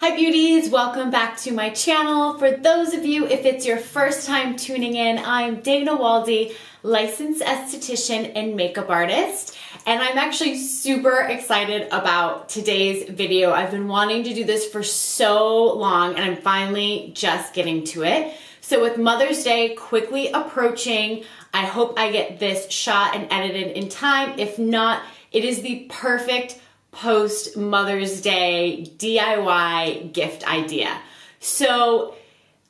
Hi beauties, welcome back to my channel. For those of you, if it's your first time tuning in, I'm Dana Waldy, licensed esthetician and makeup artist, and I'm actually super excited about today's video. I've been wanting to do this for so long and I'm finally just getting to it. So with Mother's Day quickly approaching, I hope I get this shot and edited in time. If not, it is the perfect post Mother's Day DIY gift idea. So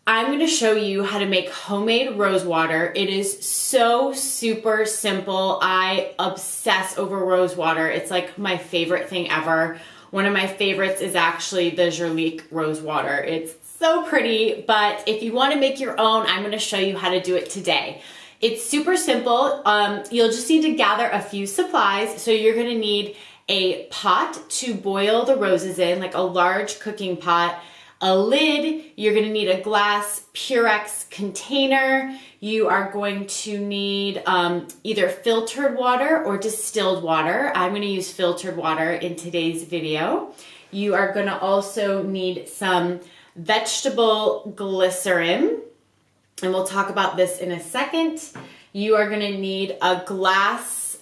I'm going to show you how to make homemade rose water. It is so super simple. I obsess over rose water. It's like my favorite thing ever. One of my favorites is actually the Jurlique rose water. It's so pretty, but if you want to make your own, I'm going to show you how to do it today. It's super simple. You'll just need to gather a few supplies. So you're going to need a pot to boil the roses in, like a large cooking pot, a lid, you're gonna need a glass Purex container, you are going to need either filtered water or distilled water. I'm gonna use filtered water in today's video. You are gonna also need some vegetable glycerin, and we'll talk about this in a second. You are gonna need a glass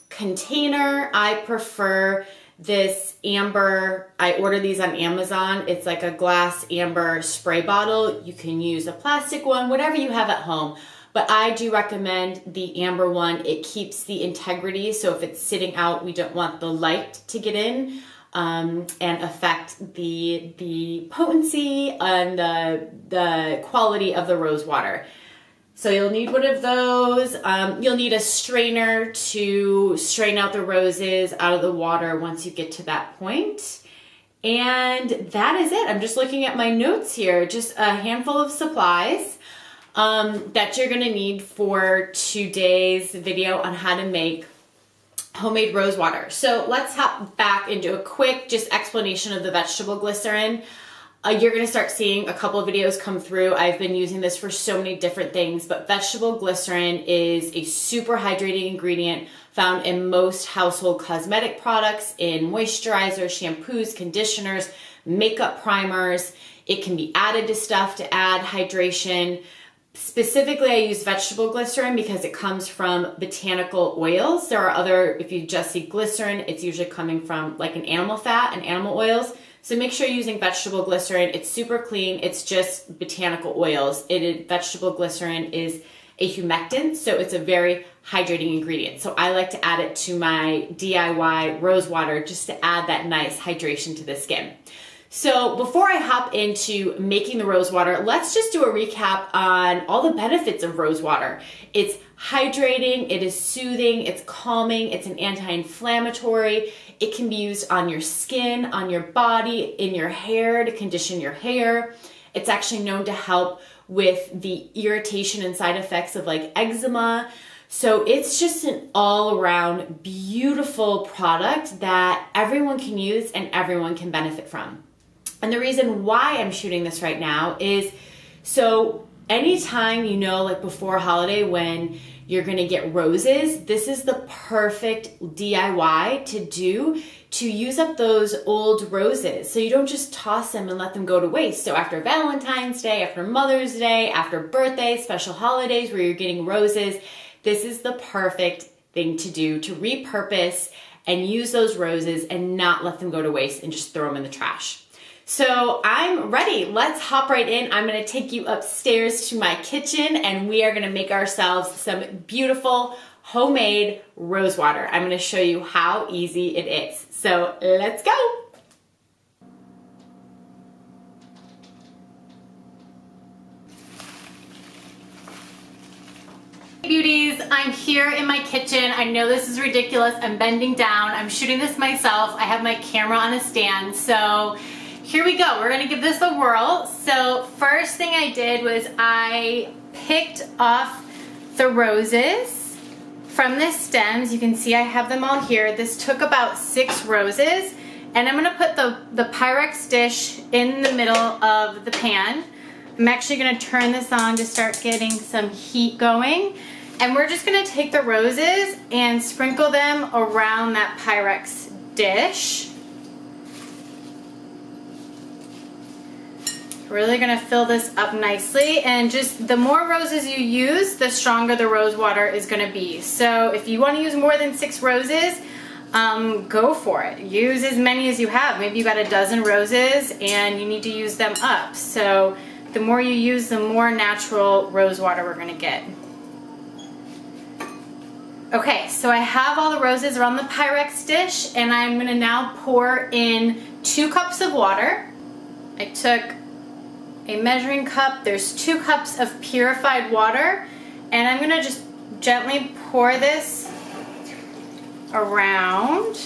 container. I prefer this amber. I order these on Amazon. It's like a glass amber spray bottle. You can use a plastic one, whatever you have at home. But I do recommend the amber one. It keeps the integrity. So if it's sitting out, we don't want the light to get in and affect the potency and the quality of the rose water. So you'll need one of those. You'll need a strainer to strain out the roses out of the water once you get to that point. And that is it. I'm just looking at my notes here. Just a handful of supplies that you're gonna need for today's video on how to make homemade rose water. So let's hop back into a quick just explanation of the vegetable glycerin. You're going to start seeing a couple of videos come through. I've been using this for so many different things, but vegetable glycerin is a super hydrating ingredient found in most household cosmetic products, in moisturizers, shampoos, conditioners, makeup primers. It can be added to stuff to add hydration. Specifically, I use vegetable glycerin because it comes from botanical oils. There are other, if you just see glycerin, it's usually coming from like an animal fat and animal oils. So make sure you're using vegetable glycerin. It's super clean. It's just botanical oils. Vegetable glycerin is a humectant, so it's a very hydrating ingredient. So I like to add it to my DIY rose water just to add that nice hydration to the skin. So before I hop into making the rose water, let's just do a recap on all the benefits of rose water. It's hydrating, it is soothing, it's calming, it's an anti-inflammatory. It can be used on your skin, on your body, in your hair to condition your hair. It's actually known to help with the irritation and side effects of like eczema. So it's just an all-around beautiful product that everyone can use and everyone can benefit from. And the reason why I'm shooting this right now is so anytime, you know, like before a holiday when you're gonna get roses, this is the perfect DIY to do to use up those old roses. So you don't just toss them and let them go to waste. So after Valentine's Day, after Mother's Day, after birthdays, special holidays where you're getting roses, this is the perfect thing to do to repurpose and use those roses and not let them go to waste and just throw them in the trash. So I'm ready. Let's hop right in. I'm going to take you upstairs to my kitchen and we are going to make ourselves some beautiful homemade rose water. I'm going to show you how easy it is. So let's go. Hey beauties, I'm here in my kitchen. I know this is ridiculous. I'm bending down. I'm shooting this myself. I have my camera on a stand. So here we go. We're gonna give this a whirl. So first thing I did was I picked off the roses from the stems. You can see I have them all here. This took about 6 roses, and I'm gonna put the Pyrex dish in the middle of the pan. I'm actually gonna turn this on to start getting some heat going. And we're just gonna take the roses and sprinkle them around that Pyrex dish. Really gonna fill this up nicely, and just the more roses you use, the stronger the rose water is gonna be. So if you wanna use more than 6 roses, go for it. Use as many as you have. Maybe you got a dozen roses and you need to use them up. So the more you use, the more natural rose water we're gonna get. Okay, so I have all the roses around the Pyrex dish, and I'm gonna now pour in 2 cups of water. I took a measuring cup, there's 2 cups of purified water, and I'm gonna just gently pour this around.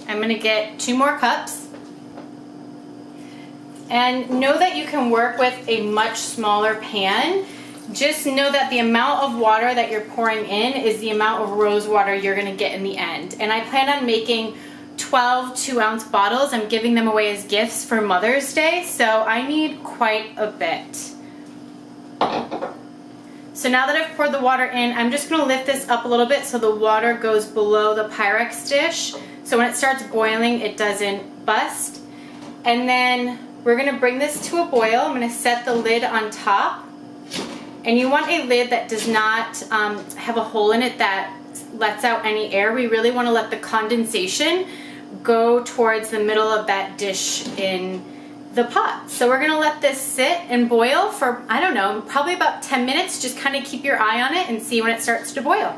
I'm gonna get 2 more cups. And know that you can work with a much smaller pan. Just know that the amount of water that you're pouring in is the amount of rose water you're gonna get in the end. And I plan on making 12 2-ounce bottles. I'm giving them away as gifts for Mother's Day, so I need quite a bit. So now that I've poured the water in, I'm just gonna lift this up a little bit so the water goes below the Pyrex dish. So when it starts boiling, it doesn't bust. And then we're gonna bring this to a boil. I'm gonna set the lid on top. And you want a lid that does not have a hole in it that lets out any air. We really wanna let the condensation go towards the middle of that dish in the pot. So we're gonna let this sit and boil for, I don't know, probably about 10 minutes. Just kind of keep your eye on it and see when it starts to boil.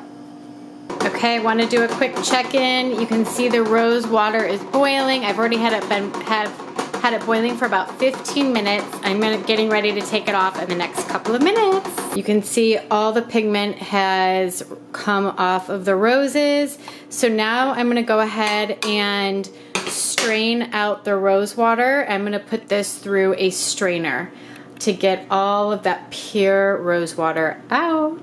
Okay, I want to do a quick check-in. You can see the rose water is boiling. I've already had it boiling for about 15 minutes. I'm getting ready to take it off in the next couple of minutes. You can see all the pigment has come off of the roses. So now I'm gonna go ahead and strain out the rose water. I'm gonna put this through a strainer to get all of that pure rose water out.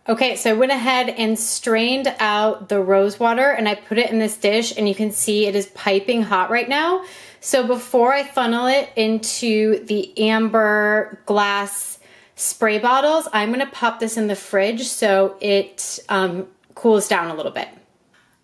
Okay, so I went ahead and strained out the rose water and I put it in this dish, and you can see it is piping hot right now. So before I funnel it into the amber glass spray bottles, I'm gonna pop this in the fridge so it cools down a little bit.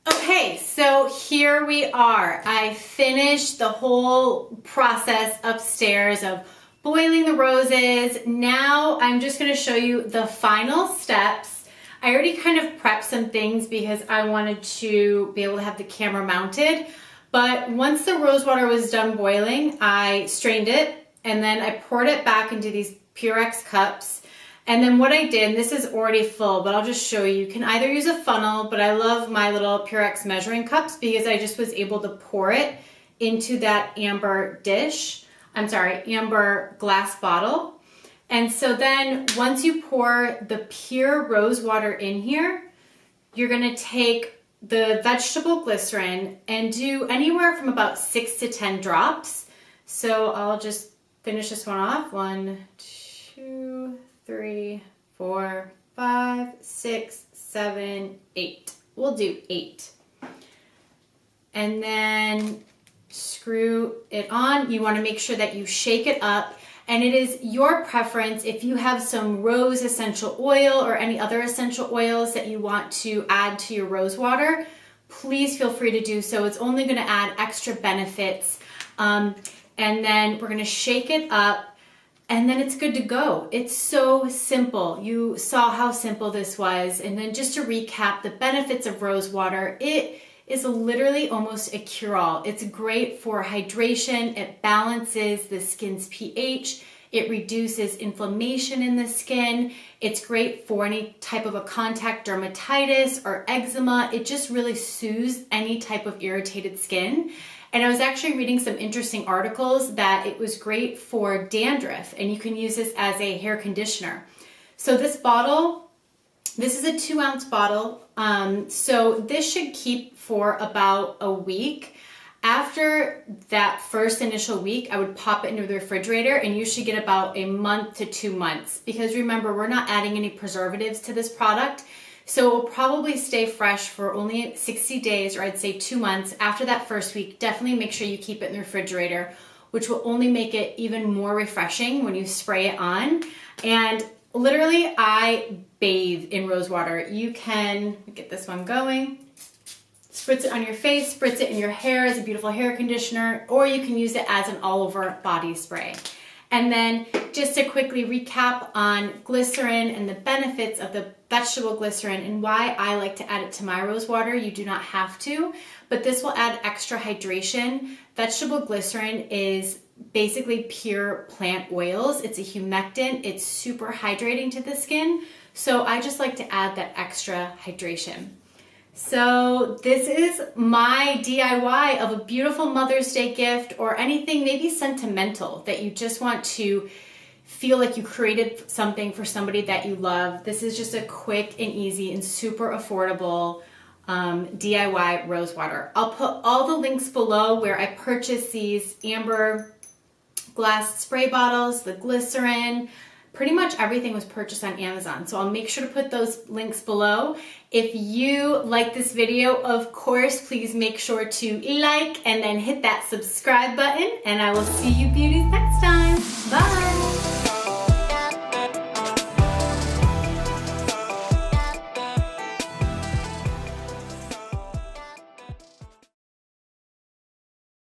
Okay, so here we are. I finished the whole process upstairs of boiling the roses. Now I'm just gonna show you the final steps. I already kind of prepped some things because I wanted to be able to have the camera mounted. But once the rose water was done boiling, I strained it and then I poured it back into these Pyrex cups. And then what I did, and this is already full, but I'll just show you. You can either use a funnel, but I love my little Pyrex measuring cups because I just was able to pour it into that amber dish. I'm sorry, amber glass bottle. And so then once you pour the pure rose water in here, you're gonna take the vegetable glycerin and do anywhere from about 6 to 10 drops. So I'll just finish this one off. 1, 2, 3, 4, 5, 6, 7, 8. We'll do 8. And then screw it on. You want to make sure that you shake it up, and it is your preference. If you have some rose essential oil or any other essential oils that you want to add to your rose water, please feel free to do so. It's only going to add extra benefits. And then we're going to shake it up, and then it's good to go. It's so simple. You saw how simple this was. And then just to recap the benefits of rose water, it is literally almost a cure-all. It's great for hydration. It balances the skin's pH. It reduces inflammation in the skin. It's great for any type of a contact dermatitis or eczema. It just really soothes any type of irritated skin. And I was actually reading some interesting articles that it was great for dandruff, and you can use this as a hair conditioner. So this bottle, this is a 2-ounce bottle. So this should keep for about a week. After that first initial week, I would pop it into the refrigerator, and you should get about a month to 2 months. Because remember, we're not adding any preservatives to this product. So it will probably stay fresh for only 60 days, or I'd say 2 months. After that first week, definitely make sure you keep it in the refrigerator, which will only make it even more refreshing when you spray it on. And literally, I bathe in rose water. You can get this one going. spritz it on your face, spritz it in your hair as a beautiful hair conditioner, or you can use it as an all-over body spray. And then just to quickly recap on glycerin and the benefits of the vegetable glycerin and why I like to add it to my rose water. You do not have to, but this will add extra hydration. Vegetable glycerin is basically pure plant oils. It's a humectant. It's super hydrating to the skin. So I just like to add that extra hydration. So this is my DIY of a beautiful Mother's Day gift, or anything maybe sentimental that you just want to feel like you created something for somebody that you love. This is just a quick and easy and super affordable DIY rose water. I'll put all the links below where I purchased these amber glass spray bottles, the glycerin. Pretty much everything was purchased on Amazon, so I'll make sure to put those links below. If you like this video, of course, please make sure to like and then hit that subscribe button, and I will see you beauties next time. Bye!